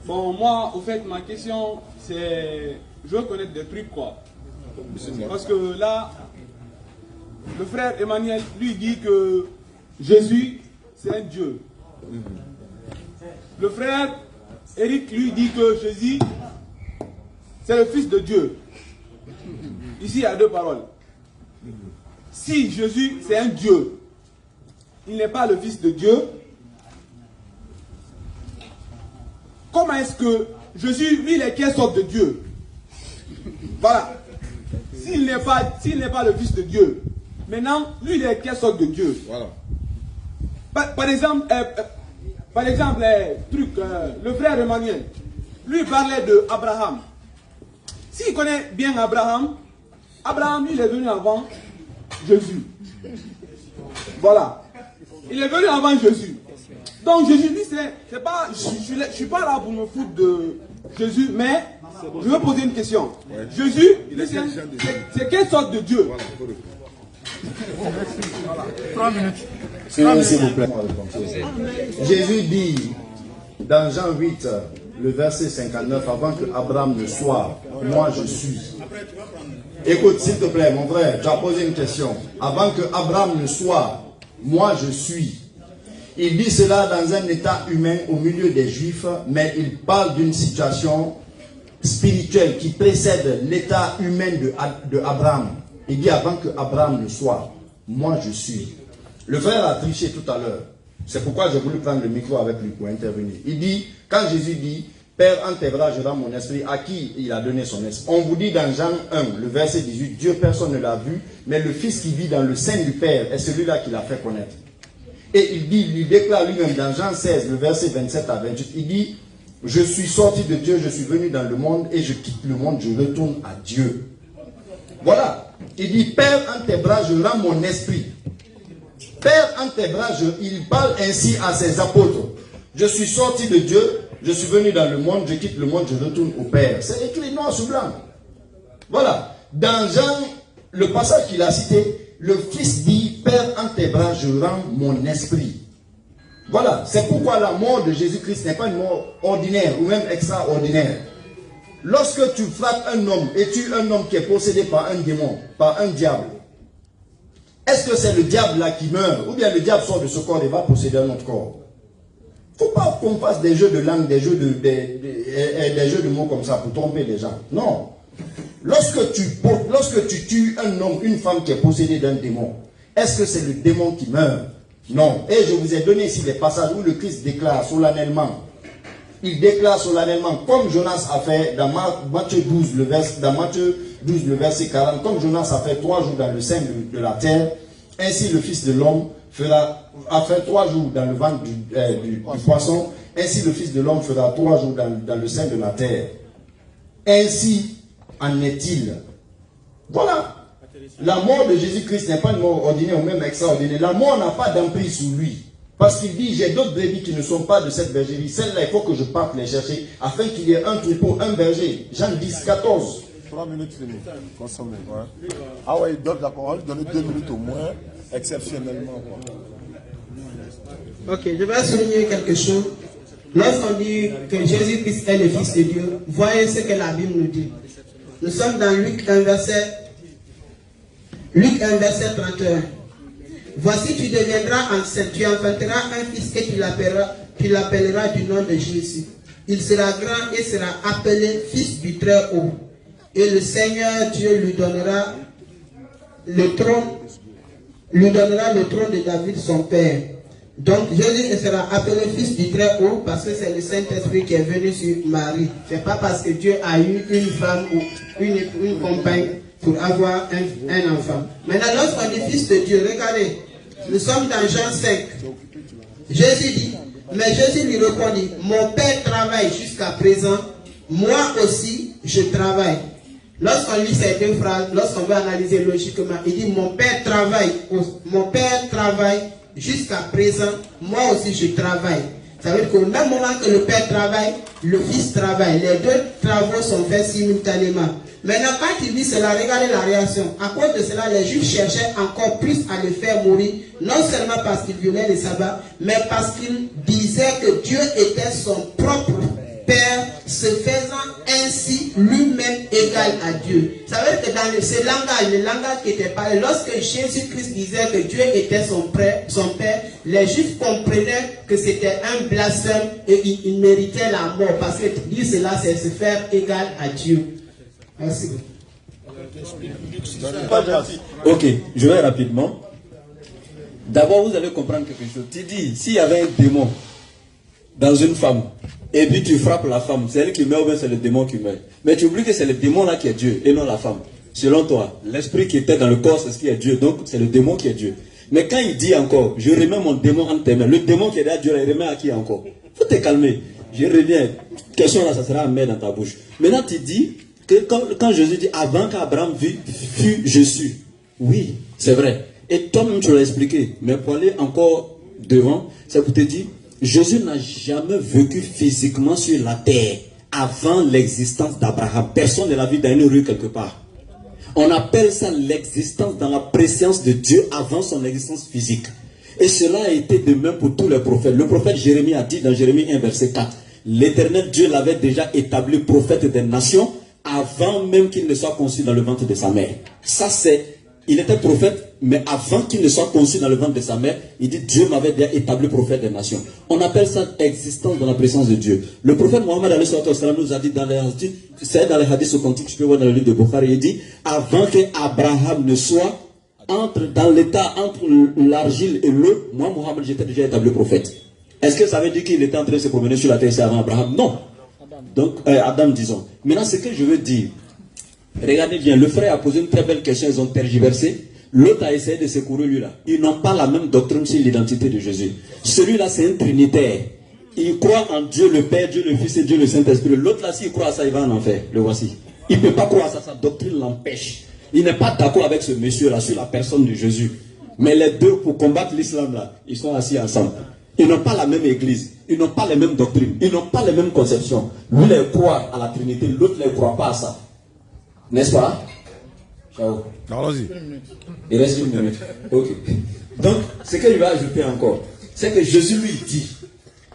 Bon, moi, au fait, ma question, c'est... Je veux connaître des trucs, quoi. Parce que là, le frère Emmanuel, lui, dit que Jésus, c'est un Dieu. Le frère Eric, lui, dit que Jésus, c'est le Fils de Dieu. Ici, il y a deux paroles. Si Jésus, c'est un Dieu, il n'est pas le Fils de Dieu, comment est-ce que Jésus, lui, il est quelle sorte de Dieu? Voilà. S'il n'est pas le Fils de Dieu, maintenant, lui, il est quelle sorte de Dieu? Voilà. Par exemple, le frère Emmanuel, lui parlait de Abraham. S'il connaît bien Abraham, lui, il est venu avant Jésus. Voilà. Il est venu avant Jésus. Donc Jésus dit, c'est pas, je ne suis pas là pour me foutre de Jésus, mais je veux poser une question. Ouais. Jésus, c'est quelle sorte de Dieu? Voilà. 3 minutes. S'il vous plaît. Jésus dit dans Jean 8, le verset 59, avant que Abraham ne soit, moi je suis. Écoute, s'il te plaît, mon frère, tu as posé une question. Avant que Abraham ne soit, moi je suis. Il dit cela dans un état humain au milieu des Juifs, mais il parle d'une situation spirituelle qui précède l'état humain de Abraham. Il dit avant que Abraham ne soit, moi je suis. Le frère a triché tout à l'heure. C'est pourquoi j'ai voulu prendre le micro avec lui pour intervenir. Il dit, quand Jésus dit, Père, en tes bras, je rends mon esprit, à qui il a donné son esprit? On vous dit dans Jean 1, le verset 18, Dieu personne ne l'a vu, mais le Fils qui vit dans le sein du Père est celui-là qui l'a fait connaître. Et il déclare lui-même dans Jean 16, le verset 27 à 28, il dit, je suis sorti de Dieu, je suis venu dans le monde et je quitte le monde, je retourne à Dieu. Voilà. Il dit, Père, en tes bras, je rends mon esprit. Père, en tes bras, il parle ainsi à ses apôtres. Je suis sorti de Dieu, je suis venu dans le monde, je quitte le monde, je retourne au Père. C'est écrit noir sur blanc. Voilà. Dans Jean, le passage qu'il a cité, le Fils dit, Père, en tes bras, je rends mon esprit. Voilà. C'est pourquoi la mort de Jésus-Christ n'est pas une mort ordinaire ou même extraordinaire. Lorsque tu frappes un homme et tues un homme qui est possédé par un démon, par un diable, est-ce que c'est le diable là qui meurt ou bien le diable sort de ce corps et va posséder un autre corps? Il ne faut pas qu'on fasse des jeux de langue, des jeux de mots comme ça pour tromper les gens. Non. Lorsque tu tues un homme, une femme qui est possédée d'un démon, est-ce que c'est le démon qui meurt? Non. Et je vous ai donné ici les passages où le Christ déclare solennellement. Il déclare solennellement, comme Jonas a fait dans Matthieu 12, le verset 40, comme Jonas a fait 3 jours dans le sein de la terre, ainsi le Fils de l'homme a fait 3 jours dans le ventre du poisson, ainsi le Fils de l'homme fera 3 jours dans le sein de la terre. Ainsi en est-il. Voilà. La mort de Jésus-Christ n'est pas une mort ordinaire ou même extraordinaire. La mort n'a pas d'emprise sur lui. Parce qu'il dit, j'ai d'autres brebis qui ne sont pas de cette bergerie. Celles-là, il faut que je parte les chercher afin qu'il y ait un troupeau, un berger. Jean 10, 14. 3 minutes fini. Consommé. Ouais. Ah ouais, il donne la parole, donner 2 minutes au moins, exceptionnellement. Quoi. Ok, je vais souligner quelque chose. Lorsqu'on dit que Jésus-Christ est le Fils de Dieu, voyez ce que la Bible nous dit. Nous sommes dans Luc 1, verset 31. Voici, tu deviendras enceinte, tu enfanteras un fils et tu l'appelleras du nom de Jésus. Il sera grand et sera appelé Fils du Très-Haut. Et le Seigneur Dieu lui donnera le trône de David, son père. Donc Jésus sera appelé Fils du Très-Haut parce que c'est le Saint-Esprit qui est venu sur Marie. Ce n'est pas parce que Dieu a eu une femme ou une compagne pour avoir un enfant. Maintenant, lorsqu'on dit Fils de Dieu, regardez, nous sommes dans Jean 5. Jésus dit, mais Jésus lui répondit, mon Père travaille jusqu'à présent, moi aussi je travaille. Lorsqu'on lit ces deux phrases, lorsqu'on veut analyser logiquement, il dit, mon Père travaille jusqu'à présent, moi aussi je travaille. Ça veut dire qu'au même moment que le Père travaille, le Fils travaille. Les deux travaux sont faits simultanément. Maintenant, quand il dit cela, regardez la réaction. À cause de cela, les Juifs cherchaient encore plus à le faire mourir, non seulement parce qu'il violait le sabbat, mais parce qu'il disait que Dieu était son propre Père se faisant ainsi lui-même égal à Dieu. Ça veut dire que dans ce langage, le langage qui était parlé, lorsque Jésus-Christ disait que Dieu était son Père, les Juifs comprenaient que c'était un blasphème et il méritait la mort. Parce que dire cela, c'est se faire égal à Dieu. Merci. Ok, je vais rapidement. D'abord, vous allez comprendre quelque chose. Tu dis, s'il y avait un démon dans une femme, et puis tu frappes la femme, c'est elle qui meurt ou bien c'est le démon qui meurt. Mais tu oublies que c'est le démon là qui est Dieu et non la femme. Selon toi, l'esprit qui était dans le corps, c'est ce qui est Dieu. Donc, c'est le démon qui est Dieu. Mais quand il dit encore, je remets mon démon entre tes mains, le démon qui est derrière Dieu, il remet à qui encore? Faut te calmer. Je reviens. Question là, ça sera à mettre dans ta bouche. Maintenant, tu dis que quand Jésus dit, avant qu'Abraham fût, je suis. Oui, c'est vrai. Et toi-même, tu l'as expliqué. Mais pour aller encore devant, c'est pour te dire, Jésus n'a jamais vécu physiquement sur la terre avant l'existence d'Abraham. Personne ne l'a vu dans une rue quelque part. On appelle ça l'existence dans la présence de Dieu avant son existence physique. Et cela a été de même pour tous les prophètes. Le prophète Jérémie a dit dans Jérémie 1 verset 4, l'Éternel Dieu l'avait déjà établi prophète des nations avant même qu'il ne soit conçu dans le ventre de sa mère. Ça c'est, il était prophète, mais avant qu'il ne soit conçu dans le ventre de sa mère, il dit Dieu m'avait déjà établi prophète des nations. On appelle ça existence dans la présence de Dieu. Le prophète Mohammed nous a dit dans les hadiths, c'est dans les hadiths authentiques, je peux voir dans le livre de Bukhari, il dit avant que Abraham ne soit dans l'état entre l'argile et l'eau, moi Mohammed j'étais déjà établi prophète. Est-ce que ça veut dire qu'il était en train de se promener sur la terre avant Abraham? Non. Donc Adam disons. Maintenant ce que je veux dire, regardez bien, le frère a posé une très belle question, ils ont tergiversé. L'autre a essayé de secourir lui là. Ils n'ont pas la même doctrine sur l'identité de Jésus. Celui-là c'est un trinitaire. Il croit en Dieu le Père, Dieu le Fils et Dieu le Saint-Esprit. L'autre là, s'il croit à ça, il va en enfer. Le voici. Il ne peut pas croire à ça, sa doctrine l'empêche. Il n'est pas d'accord avec ce monsieur-là sur la personne de Jésus. Mais les deux, pour combattre l'islam là, ils sont assis ensemble. Ils n'ont pas la même église. Ils n'ont pas les mêmes doctrines. Ils n'ont pas les mêmes conceptions. Lui, il croit à la Trinité. L'autre, il ne croit pas à ça. N'est-ce pas? Ciao. Allons-y. Il reste une minute. Ok. Donc, ce que je vais ajouter encore, c'est que Jésus lui dit,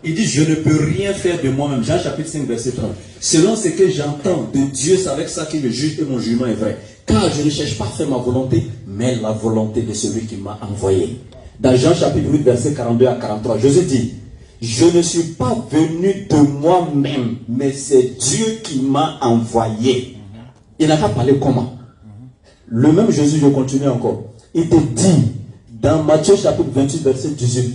il dit, je ne peux rien faire de moi-même. Jean chapitre 5, verset 30. Selon ce que j'entends de Dieu, c'est avec ça que le juge et mon jugement est vrai. Car je ne cherche pas à faire ma volonté, mais la volonté de celui qui m'a envoyé. Dans Jean chapitre 8, verset 42 à 43, Jésus dit, je ne suis pas venu de moi-même, mais c'est Dieu qui m'a envoyé. Il n'a pas parlé comment? Le même Jésus, je continue encore. Il te dit, dans Matthieu chapitre 28, verset 18,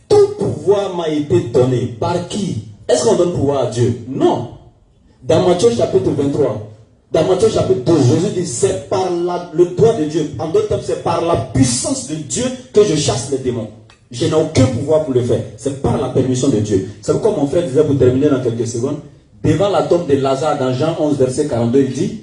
tout pouvoir m'a été donné. Par qui? Est-ce qu'on donne pouvoir à Dieu? Non. Dans Matthieu chapitre 23, dans Matthieu chapitre 12, Jésus dit, c'est par le droit de Dieu. En d'autres termes, c'est par la puissance de Dieu que je chasse les démons. Je n'ai aucun pouvoir pour le faire. C'est par la permission de Dieu. C'est pourquoi mon frère disait, pour terminer dans quelques secondes, devant la tombe de Lazare, dans Jean 11, verset 42, il dit,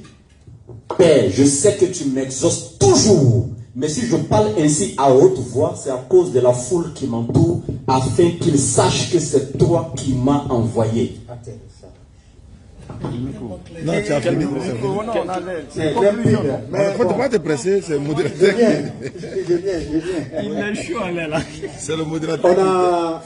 Père, je sais que tu m'exauces toujours, mais si je parle ainsi à haute voix, c'est à cause de la foule qui m'entoure, afin qu'ils sachent que c'est toi qui m'as envoyé. Non, tu as fini. C'est conclusion. Il ne faut pas te presser, c'est le modérateur. Je viens. Il est chaud, là. C'est le modérateur.